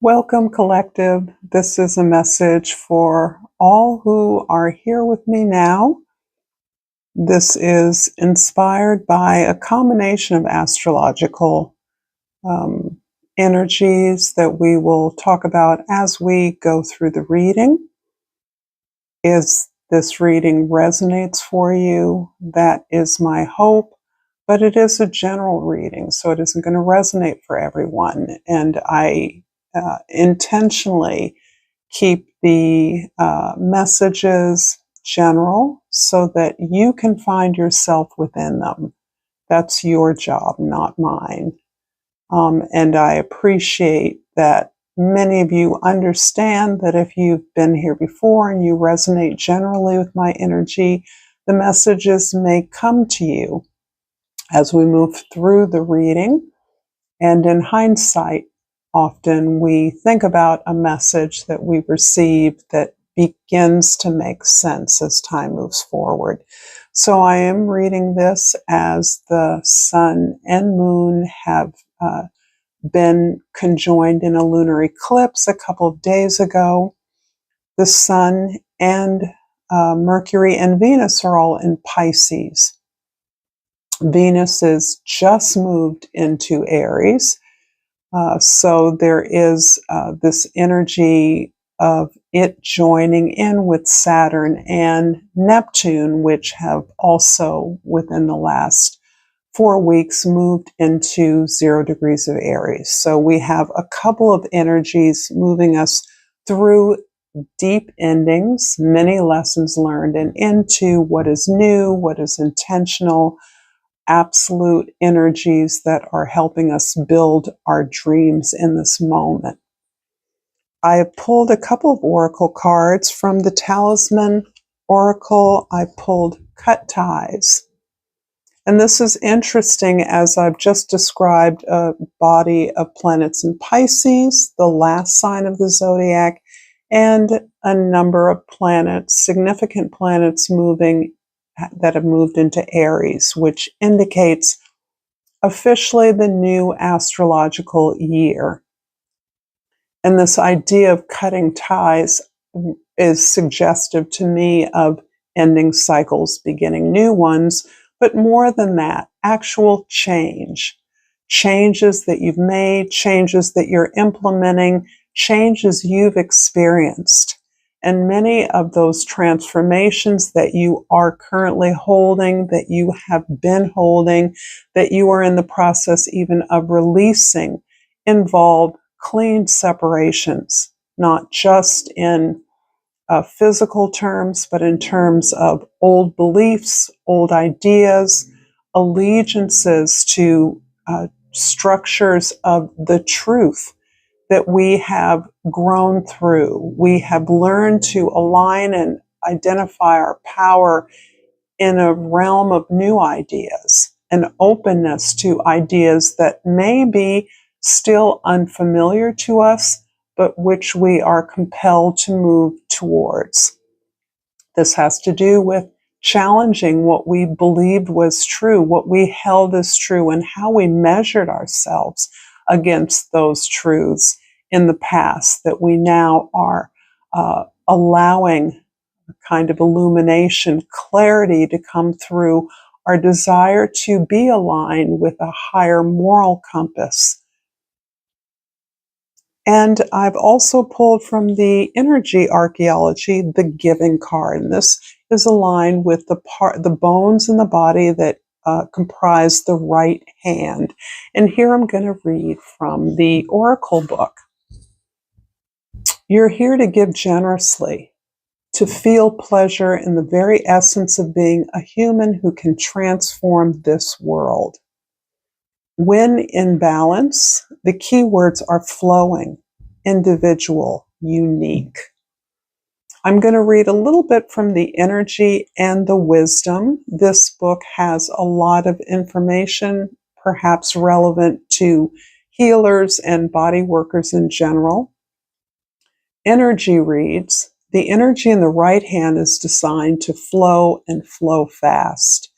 Welcome, collective. This is a message for all who are here with me now. This is inspired by a combination of astrological um, energies that we will talk about as we go through the reading. Is this reading resonates for you? That is my hope. But it is a general reading, so it isn't going to resonate for everyone. And I intentionally keep the messages general so that you can find yourself within them. That's your job, not mine. And I appreciate that many of you understand that if you've been here before and you resonate generally with my energy, the messages may come to you as we move through the reading. And in hindsight, often we think about a message that we receive that begins to make sense as time moves forward. So I am reading this as the sun and moon have been conjoined in a lunar eclipse a couple of days ago. The sun and Mercury and Venus are all in Pisces. Venus is just moved into Aries. So there is this energy of it joining in with Saturn and Neptune, which have also within the last 4 weeks moved into 0 degrees of Aries. So we have a couple of energies moving us through deep endings, many lessons learned, and into what is new, what is intentional, absolute energies that are helping us build our dreams in this moment. I have pulled a couple of oracle cards from the Talisman Oracle. I pulled Cut Ties. And this is interesting as I've just described a body of planets in Pisces, the last sign of the zodiac, and a number of planets, significant planets that have moved into Aries, which indicates officially the new astrological year. And this idea of cutting ties is suggestive to me of ending cycles, beginning new ones, but more than that, actual change. Changes that you've made, changes that you're implementing, changes you've experienced. And many of those transformations that you are currently holding, that you have been holding, that you are in the process even of releasing, involve clean separations, not just in physical terms, but in terms of old beliefs, old ideas, allegiances to structures of the truth that we have grown through. We have learned to align and identify our power in a realm of new ideas, an openness to ideas that may be still unfamiliar to us, but which we are compelled to move towards. This has to do with challenging what we believed was true, what we held as true, and how we measured ourselves against those truths in the past that we now are allowing a kind of illumination, clarity to come through our desire to be aligned with a higher moral compass. And I've also pulled from the energy archaeology, the giving card. And this is aligned with the bones in the body that comprise the right hand. And here I'm going to read from the Oracle book. You're here to give generously, to feel pleasure in the very essence of being a human who can transform this world. When in balance, the key words are flowing, individual, unique. I'm going to read a little bit from the energy and the wisdom. This book has a lot of information, perhaps relevant to healers and body workers in general. Energy reads, the energy in the right hand is designed to flow and flow fast,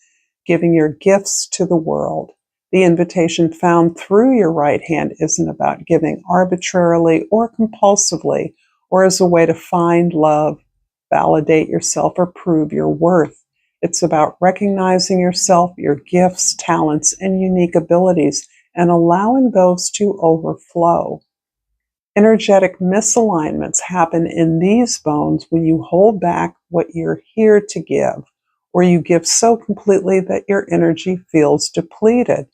giving your gifts to the world. The invitation found through your right hand isn't about giving arbitrarily or compulsively or as a way to find love, validate yourself, or prove your worth. It's about recognizing yourself, your gifts, talents, and unique abilities, and allowing those to overflow. Energetic misalignments happen in these bones when you hold back what you're here to give, or you give so completely that your energy feels depleted.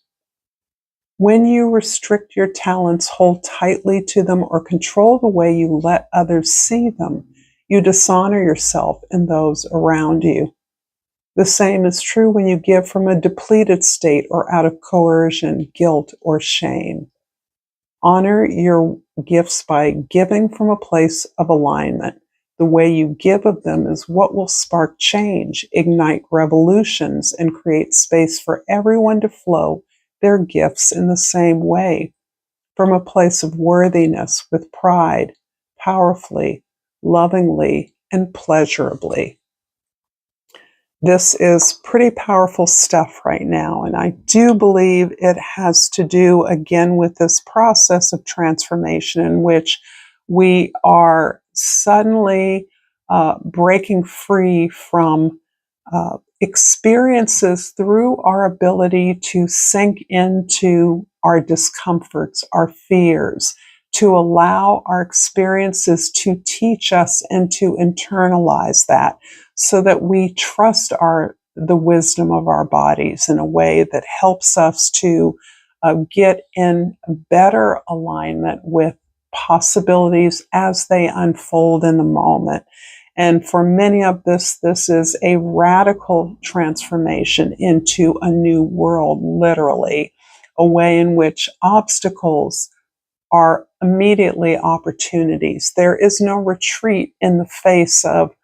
When you restrict your talents, hold tightly to them, or control the way you let others see them, you dishonor yourself and those around you. The same is true when you give from a depleted state or out of coercion, guilt, or shame. Honor your gifts by giving from a place of alignment. The way you give of them is what will spark change, ignite revolutions, and create space for everyone to flow their gifts in the same way, from a place of worthiness, with pride, powerfully, lovingly, and pleasurably. This is pretty powerful stuff right now, and I do believe it has to do again with this process of transformation in which we are suddenly breaking free from experiences through our ability to sink into our discomforts, our fears, to allow our experiences to teach us and to internalize that, so that we trust the wisdom of our bodies in a way that helps us to get in better alignment with possibilities as they unfold in the moment. And for many of this is a radical transformation into a new world, literally, a way in which obstacles are immediately opportunities. There is no retreat in the face of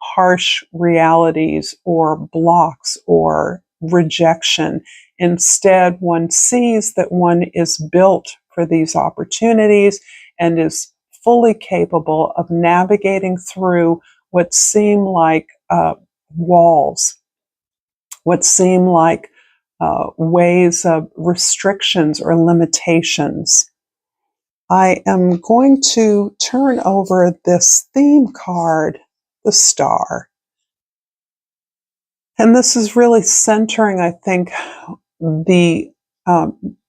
harsh realities or blocks or rejection. Instead, one sees that one is built for these opportunities and is fully capable of navigating through what seem like walls, what seem like ways of restrictions or limitations. I am going to turn over this theme card, the star. And this is really centering, I think, the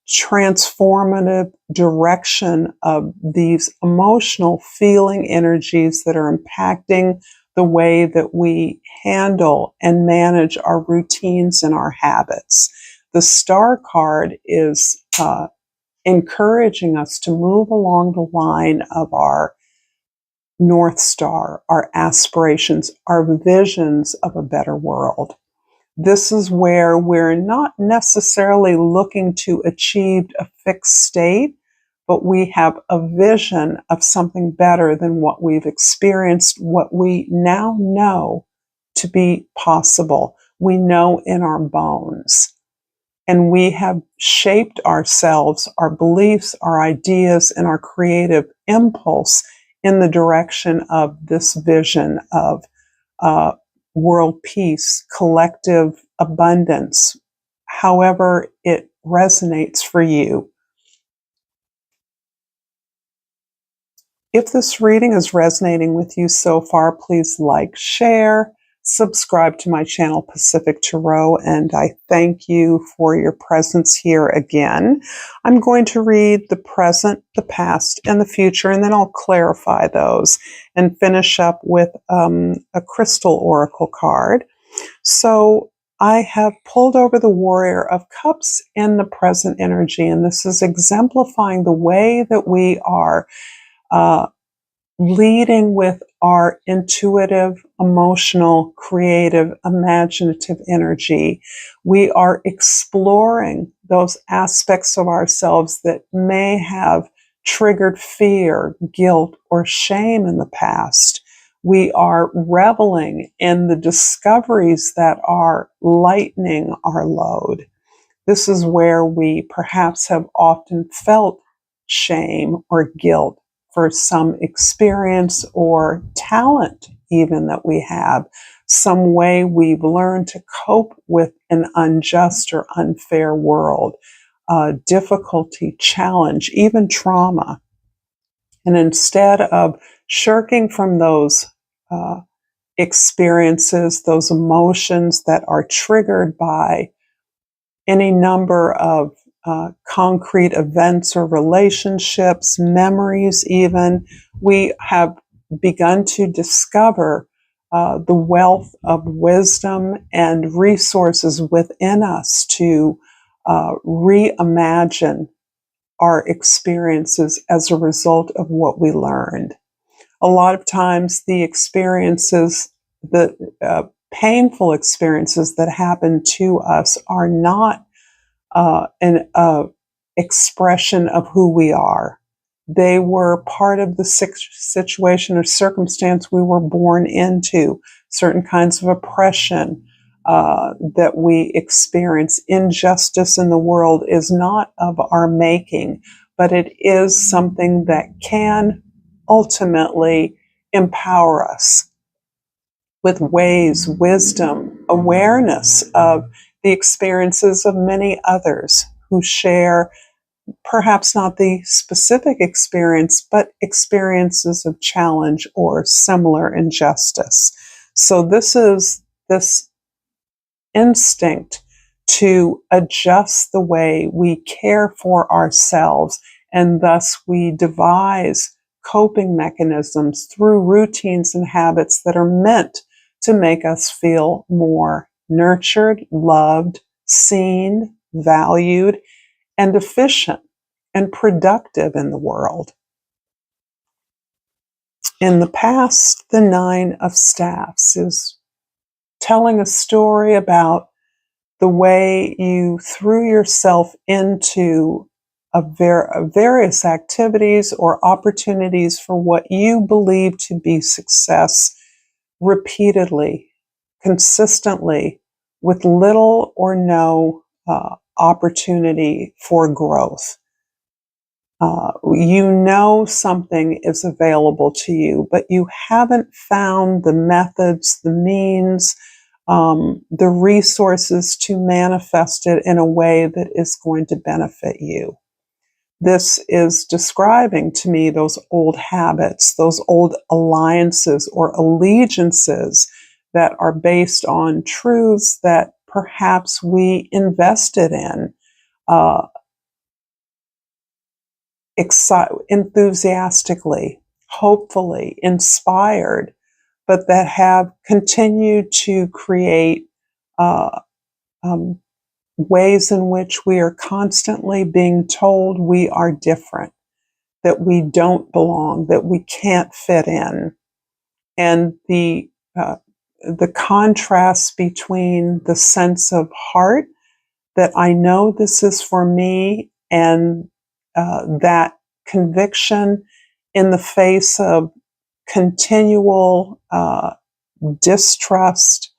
transformative direction of these emotional feeling energies that are impacting the way that we handle and manage our routines and our habits. The star card is encouraging us to move along the line of our North Star, our aspirations, our visions of a better world. This is where we're not necessarily looking to achieve a fixed state, but we have a vision of something better than what we've experienced, what we now know to be possible. We know in our bones. And we have shaped ourselves, our beliefs, our ideas, and our creative impulse in the direction of this vision of world peace, collective abundance, however it resonates for you. If this reading is resonating with you so far, please like, share, subscribe to my channel, Pacific Tarot, and I thank you for your presence here again. I'm going to read the present, the past, and the future, and then I'll clarify those and finish up with a crystal oracle card. So I have pulled over the Warrior of Cups in the present energy, and this is exemplifying the way that we are leading with our intuitive, emotional, creative, imaginative energy. We are exploring those aspects of ourselves that may have triggered fear, guilt, or shame in the past. We are reveling in the discoveries that are lightening our load. This is where we perhaps have often felt shame or guilt for some experience or talent even that we have, some way we've learned to cope with an unjust or unfair world. difficulty, challenge, even trauma. And instead of shirking from those experiences, those emotions that are triggered by any number of concrete events or relationships, memories even, we have begun to discover the wealth of wisdom and resources within us to reimagine our experiences as a result of what we learned. A lot of times the experiences, the painful experiences that happen to us are not an expression of who we are. They were part of the situation or circumstance we were born into, certain kinds of oppression that we experience. Injustice in the world is not of our making, but it is something that can ultimately empower us with ways, wisdom, awareness of the experiences of many others who share perhaps not the specific experience, but experiences of challenge or similar injustice. So this is this instinct to adjust the way we care for ourselves, and thus we devise coping mechanisms through routines and habits that are meant to make us feel more nurtured, loved, seen, valued, and efficient and productive in the world. In the past, the Nine of Staffs is telling a story about the way you threw yourself into various activities or opportunities for what you believe to be success repeatedly, consistently, with little or no opportunity for growth. You know something is available to you, but you haven't found the methods, the means, the resources to manifest it in a way that is going to benefit you. This is describing to me those old habits, those old alliances or allegiances that are based on truths that perhaps we invested in enthusiastically, hopefully, inspired, but that have continued to create ways in which we are constantly being told we are different, that we don't belong, that we can't fit in. And the contrast between the sense of heart that I know this is for me, and that conviction in the face of continual distrust,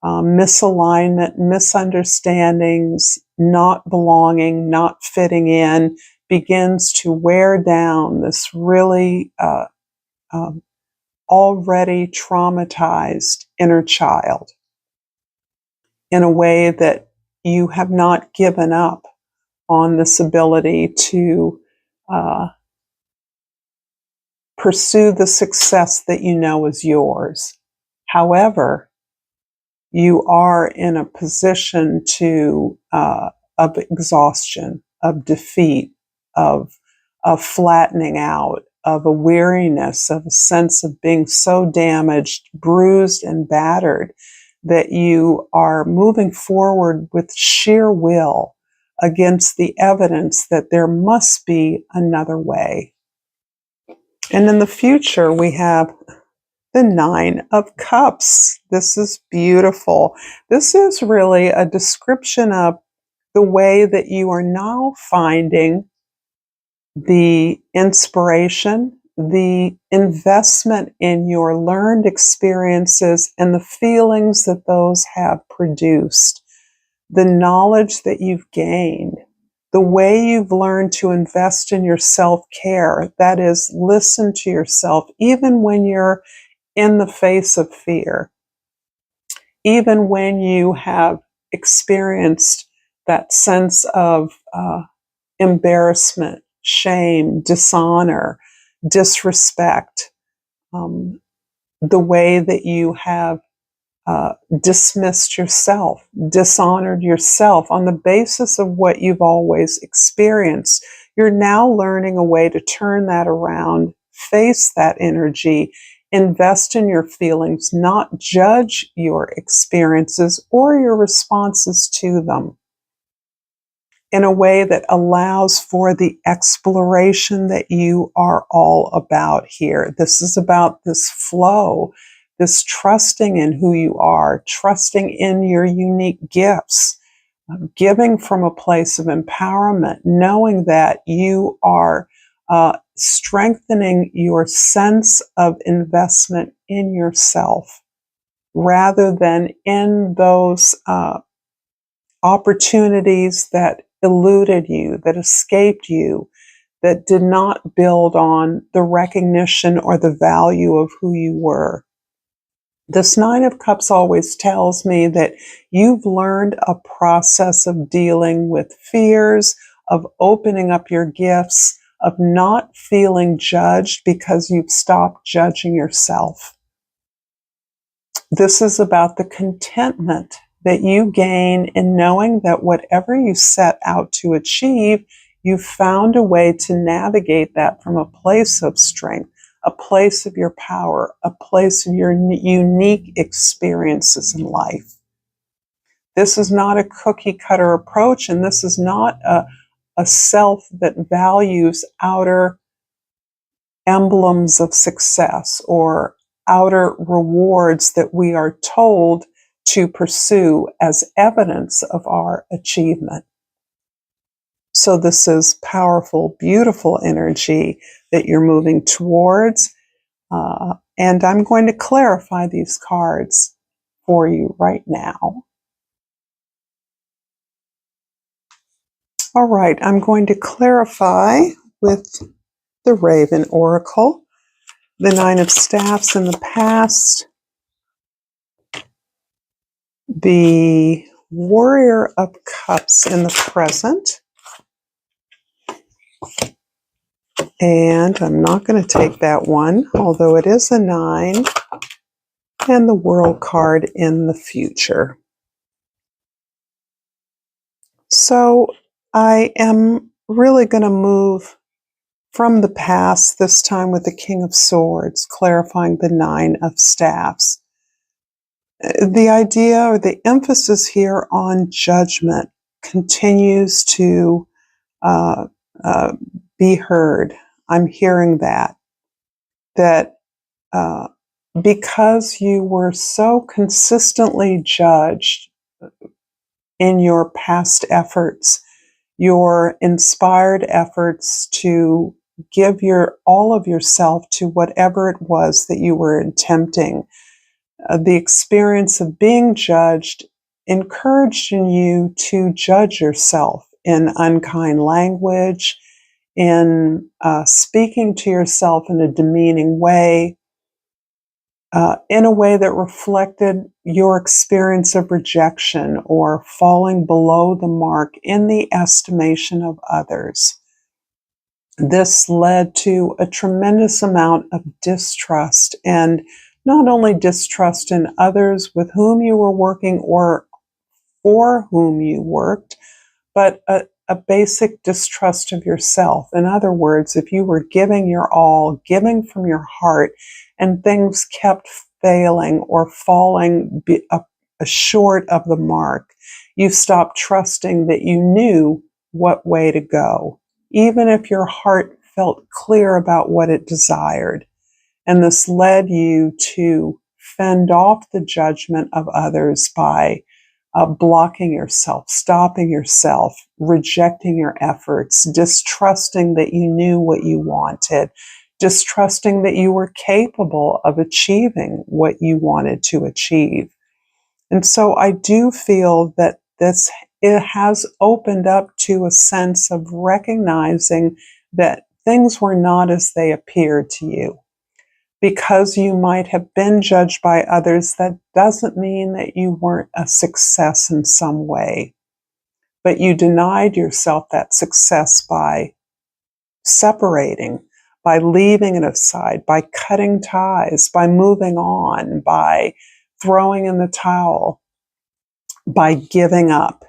misalignment, misunderstandings, not belonging, not fitting in, begins to wear down this really already traumatized inner child in a way that you have not given up on this ability to pursue the success that you know is yours. However, you are in a position of exhaustion, of defeat, of flattening out, of a weariness, of a sense of being so damaged, bruised, and battered that you are moving forward with sheer will against the evidence that there must be another way. And in the future, we have the Nine of Cups. This is beautiful. This is really a description of the way that you are now finding the inspiration, the investment in your learned experiences, and the feelings that those have produced, the knowledge that you've gained, the way you've learned to invest in your self-care, that is, listen to yourself even when you're in the face of fear, even when you have experienced that sense of embarrassment, shame, dishonor, disrespect, the way that you have dismissed yourself, dishonored yourself on the basis of what you've always experienced. You're now learning a way to turn that around, face that energy, invest in your feelings, not judge your experiences or your responses to them, in a way that allows for the exploration that you are all about here. This is about this flow, this trusting in who you are, trusting in your unique gifts, giving from a place of empowerment, knowing that you are strengthening your sense of investment in yourself rather than in those opportunities that eluded you, that escaped you, that did not build on the recognition or the value of who you were. This Nine of Cups always tells me that you've learned a process of dealing with fears, of opening up your gifts, of not feeling judged because you've stopped judging yourself. This is about the contentment that you gain in knowing that whatever you set out to achieve, you've found a way to navigate that from a place of strength, a place of your power, a place of your unique experiences in life. This is not a cookie cutter approach, and this is not a self that values outer emblems of success or outer rewards that we are told to pursue as evidence of our achievement. So this is powerful, beautiful energy that you're moving towards. And I'm going to clarify these cards for you right now. All right, I'm going to clarify with the Raven Oracle, the Nine of Staffs in the past, the Warrior of Cups in the present, and I'm not going to take that one, although it is a 9, and the World card in the future. So I am really going to move from the past, this time with the King of Swords, clarifying the Nine of Staffs. The idea or the emphasis here on judgment continues to be heard. I'm hearing that because you were so consistently judged in your past efforts, your inspired efforts to give all of yourself to whatever it was that you were attempting, the experience of being judged encouraged in you to judge yourself in unkind language, in speaking to yourself in a demeaning way, in a way that reflected your experience of rejection or falling below the mark in the estimation of others. This led to a tremendous amount of distrust, and not only distrust in others with whom you were working or for whom you worked, but a basic distrust of yourself. In other words, if you were giving your all, giving from your heart, and things kept failing or falling short of the mark, you stopped trusting that you knew what way to go, even if your heart felt clear about what it desired. And this led you to fend off the judgment of others by blocking yourself, stopping yourself, rejecting your efforts, distrusting that you knew what you wanted, distrusting that you were capable of achieving what you wanted to achieve. And so I do feel that it has opened up to a sense of recognizing that things were not as they appeared to you. Because you might have been judged by others, that doesn't mean that you weren't a success in some way. but you denied yourself that success by separating, by leaving it aside, by cutting ties, by moving on, by throwing in the towel, by giving up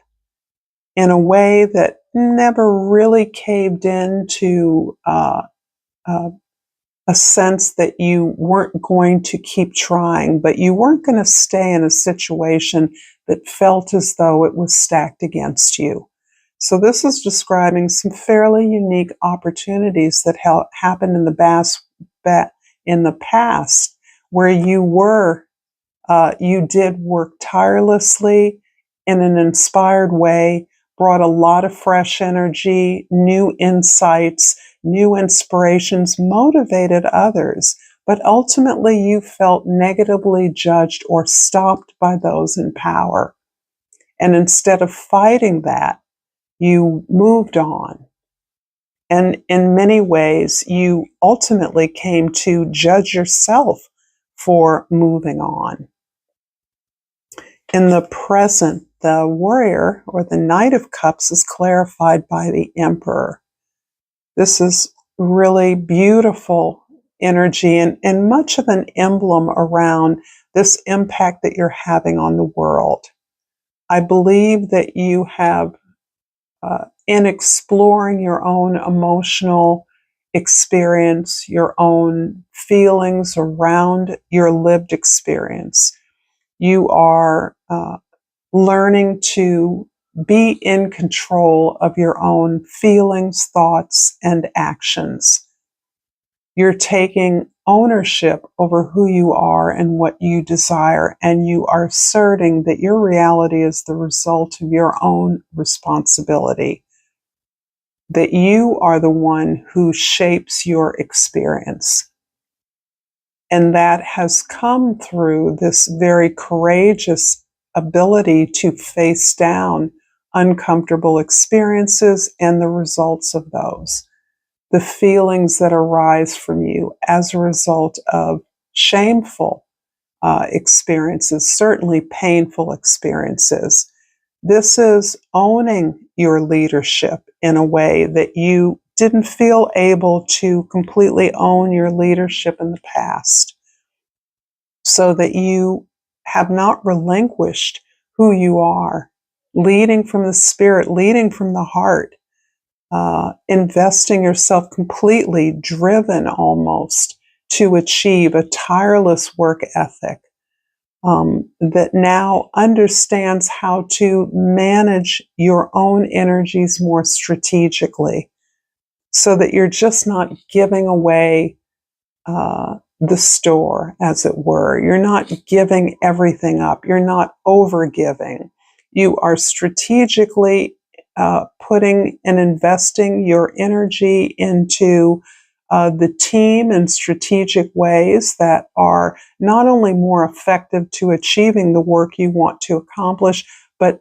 in a way that never really caved into a sense that you weren't going to keep trying, but you weren't going to stay in a situation that felt as though it was stacked against you. So this is describing some fairly unique opportunities that happened in the past where you did work tirelessly in an inspired way, brought a lot of fresh energy, new insights, new inspirations, motivated others, but ultimately you felt negatively judged or stopped by those in power. And instead of fighting that, you moved on. And in many ways, you ultimately came to judge yourself for moving on. In the present, the warrior or the Knight of Cups is clarified by the Emperor. This is really beautiful energy and much of an emblem around this impact that you're having on the world. I believe that you have, in exploring your own emotional experience, your own feelings around your lived experience, you are learning to be in control of your own feelings, thoughts, and actions. You're taking ownership over who you are and what you desire, and you are asserting that your reality is the result of your own responsibility, that you are the one who shapes your experience. And that has come through this very courageous ability to face down uncomfortable experiences and the results of those. The feelings that arise from you as a result of shameful experiences, certainly painful experiences. This is owning your leadership in a way that you didn't feel able to completely own your leadership in the past, so that you have not relinquished who you are, leading from the spirit, leading from the heart, investing yourself completely, driven almost to achieve a tireless work ethic that now understands how to manage your own energies more strategically, so that you're just not giving away the store, as it were. You're not giving everything up. You're not overgiving. You are strategically putting and investing your energy into the team in strategic ways that are not only more effective to achieving the work you want to accomplish, but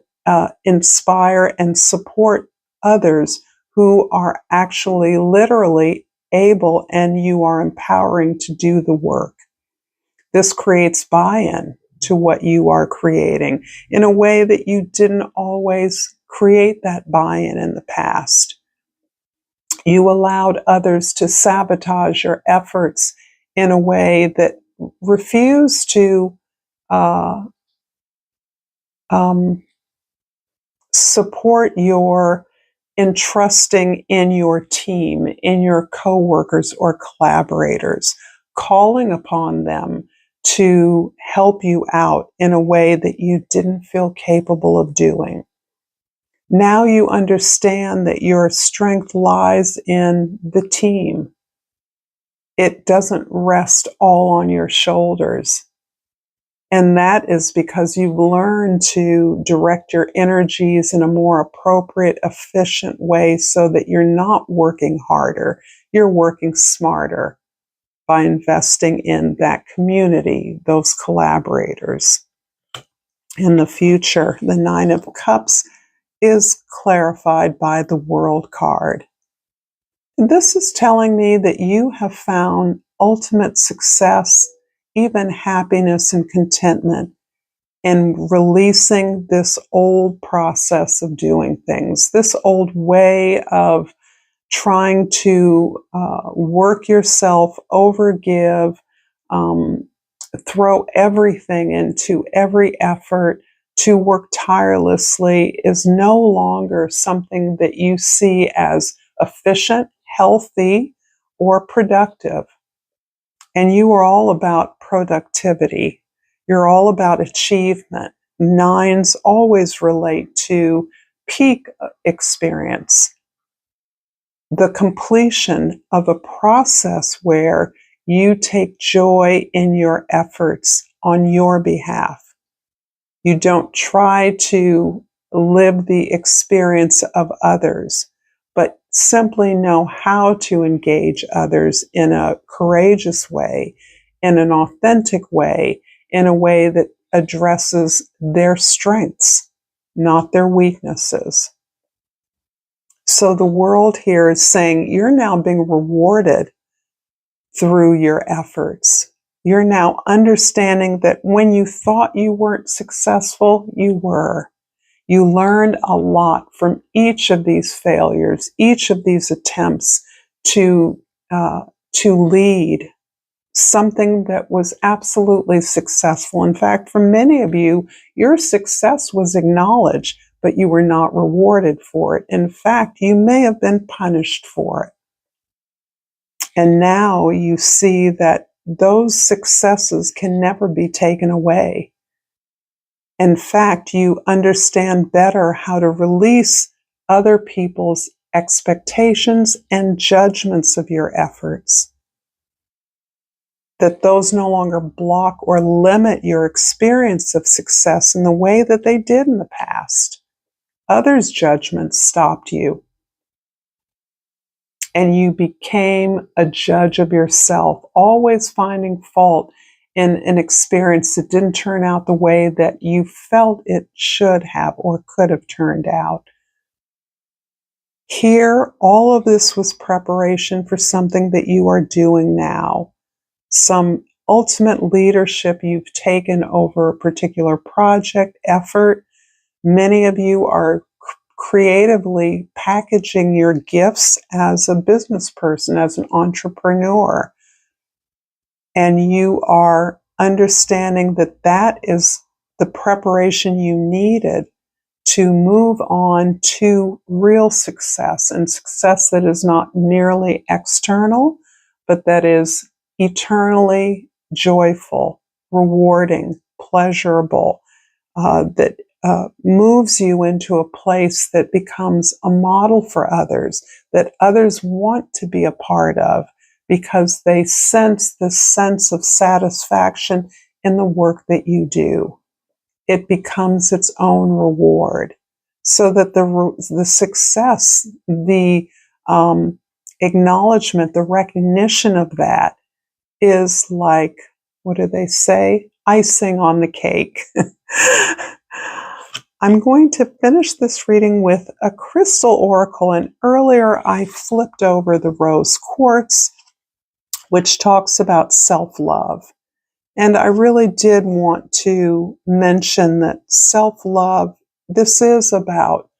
inspire and support others who are actually literally able and you are empowering to do the work. This creates buy-in to what you are creating in a way that you didn't always create that buy-in in the past. You allowed others to sabotage your efforts in a way that refused to support your entrusting in your team, in your coworkers or collaborators, calling upon them to help you out in a way that you didn't feel capable of doing. Now you understand that your strength lies in the team. It doesn't rest all on your shoulders. And that is because you've learned to direct your energies in a more appropriate, efficient way so that you're not working harder, you're working smarter by investing in that community, those collaborators. In the future, the Nine of Cups is clarified by the World card. This is telling me that you have found ultimate success, even happiness and contentment, and releasing this old process of doing things, this old way of trying to work yourself, overgive, throw everything into every effort to work tirelessly is no longer something that you see as efficient, healthy, or productive. And you are all about productivity. You're all about achievement. Nines always relate to peak experience, the completion of a process where you take joy in your efforts on your behalf. You don't try to live the experience of others, but simply know how to engage others in a courageous way, in an authentic way, in a way that addresses their strengths, not their weaknesses. So the world here is saying you're now being rewarded through your efforts. You're now understanding that when you thought you weren't successful, you were. You learned a lot from each of these failures, each of these attempts to lead something that was absolutely successful. In fact, for many of you, your success was acknowledged, but you were not rewarded for it. In fact, you may have been punished for it. And now you see that those successes can never be taken away. In fact, you understand better how to release other people's expectations and judgments of your efforts. That those no longer block or limit your experience of success in the way that they did in the past. Others' judgments stopped you. And you became a judge of yourself, always finding fault in an experience that didn't turn out the way that you felt it should have or could have turned out. Here, all of this was preparation for something that you are doing now. Some ultimate leadership you've taken over a particular project, effort. Many of you are creatively packaging your gifts as a business person, as an entrepreneur. And you are understanding that that is the preparation you needed to move on to real success, and success that is not merely external, but that is eternally joyful, rewarding, pleasurable, that moves you into a place that becomes a model for others, that others want to be a part of because they sense this sense of satisfaction in the work that you do. It becomes its own reward. So that the success, the acknowledgement, the recognition of that is like, what do they say? Icing on the cake. I'm going to finish this reading with a crystal oracle, and earlier I flipped over the rose quartz, which talks about self-love. And I really did want to mention that self-love, this is about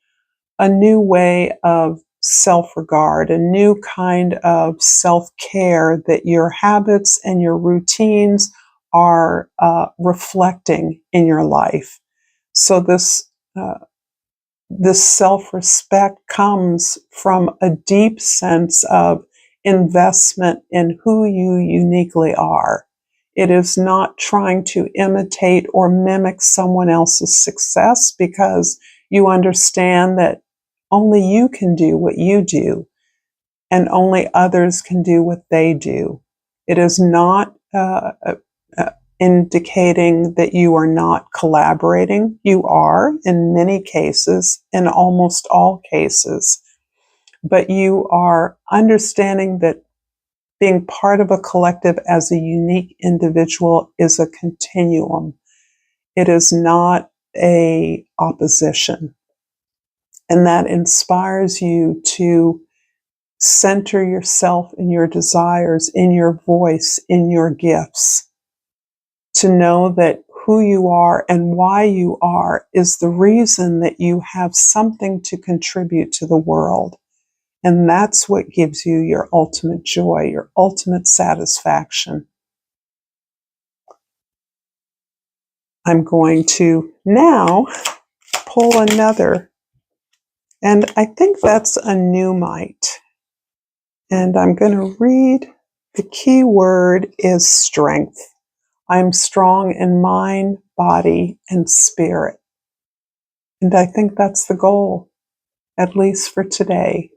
a new way of self-regard, a new kind of self-care that your habits and your routines are reflecting in your life. So this self-respect comes from a deep sense of investment in who you uniquely are. It is not trying to imitate or mimic someone else's success, because you understand that only you can do what you do, and only others can do what they do. It is not indicating that you are not collaborating. You are in many cases, in almost all cases, but you are understanding that being part of a collective as a unique individual is a continuum. It is not a opposition. And that inspires you to center yourself in your desires, in your voice, in your gifts. To know that who you are and why you are is the reason that you have something to contribute to the world. And that's what gives you your ultimate joy, your ultimate satisfaction. I'm going to now pull another, and I think that's a Numite. And I'm going to read, the key word is strength. I'm strong in mind, body, and spirit. And I think that's the goal, at least for today.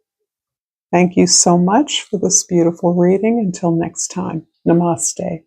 Thank you so much for this beautiful reading. Until next time, namaste.